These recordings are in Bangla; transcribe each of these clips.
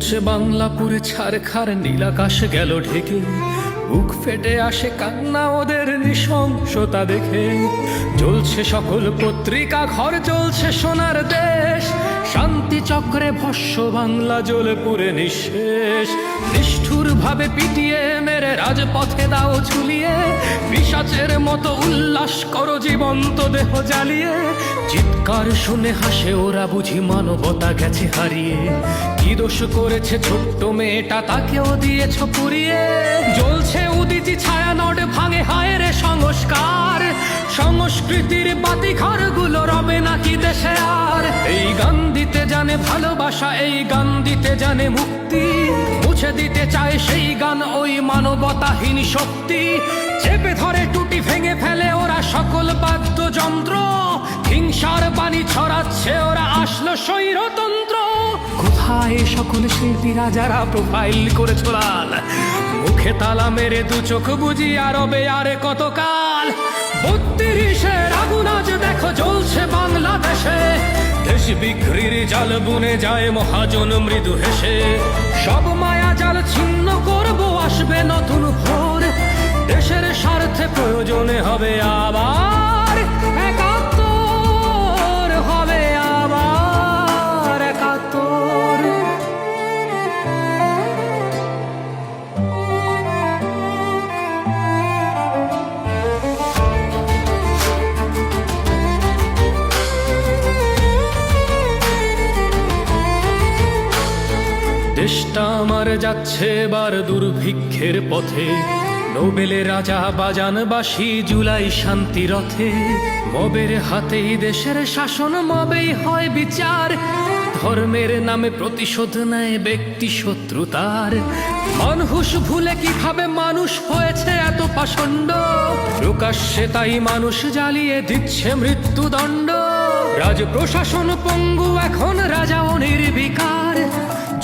চলছে বাংলাপুরে ছারখার, নীলাকাশ গেল ঢেকে, বুক ফেটে আসে কান্না ওদের নৃশংসতা দেখে। জ্বলছে সকল পত্রিকা ঘর, জ্বলছে সোনার দেশ, শান্তি চক্রে ভস্য বাংলা জ্বলে পুরে নিঃশেষ। নিষ্ঠুর ভাবে পিটিয়ে মেরে রাজপথে দাও ঝুলিয়ে, পিশাচের মতো উল্লাস করো জীবন্ত দেহ জ্বালিয়ে। চিৎকার শুনে হাসে ওরা, বুঝি মানবতা গেছে হারিয়ে। কি দোষ করেছে ছোট্ট মেয়েটা, তাকেও দিয়েছ পুড়িয়ে। জ্বলছে উদিতি ছায়া, নড ভাঙে হায় রে সংস্কার। সংস্কৃতির বাতি ঘরগুলো রবে নাকি দেশে আর? এই গান দিতে জানে ভালোবাসা, এই গান দিতে জানে মুক্তি। মুছে দিতে চায় সেই গান ওই মানবতাহীন শক্তি। চেপে ধরে টুটি ভেঙে ফেলে ওরা সকল বাদ্যযন্ত্র। হিংসার বাণী ছড়াচ্ছে ওরা, আসলো স্বৈরতন্ত্র। কোথায় সকল শিল্পীরা যারা প্রোফাইল করে ছোলাল? মুখে তালা মেরে দু চোখ বুঝি আরবে আরে কতকাল। ৩২-এর আগুন আজ দেখো জ্বলছে বাংলাদেশে। দেশ বিক্রির জাল বুনে যায় মহাজন মৃদু হেসে। সব মায়া জাল ছিন্ন করব, আসবে নতুন ভোর। দেশের স্বার্থে প্রয়োজনে হবে আবার একাত্তর, হবে আবার একাত্তর। দেশটা আমার যাচ্ছে এবার দুর্ভিক্ষের পথে। নোবেলে রাজা বাজান বাঁশি, জুলাই শান্তি রথে। মবের হাতেই দেশের শাসন, মবেই হয় বিচার। ধর্মের নামে প্রতিশোধ নেয় ব্যক্তি শত্রুতার। মানুষ ভুলে কিভাবে মানুষ হয়েছে এত পাষণ্ড। প্রকাশ্যে তাই মানুষ জ্বালিয়ে দিচ্ছে মৃত্যুদণ্ড। রাজ প্রশাসন পঙ্গু এখন, রাজাও নির্বিকার।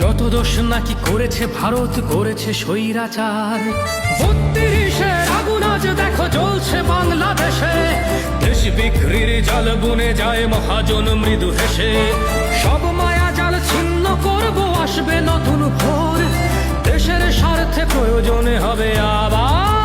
যত দোষ নাকি করেছে ভারত, করেছে স্বৈরাচার। ৩২-এর আগুন আজ দেখো জ্বলছে বাংলাদেশে। দেশ বিক্রির জাল বুনে যায় মহাজন মৃদু হেসে। সব মায়া জাল ছিন্ন করব, আসবে নতুন ভোর। দেশের স্বার্থে প্রয়োজনে হবে আবার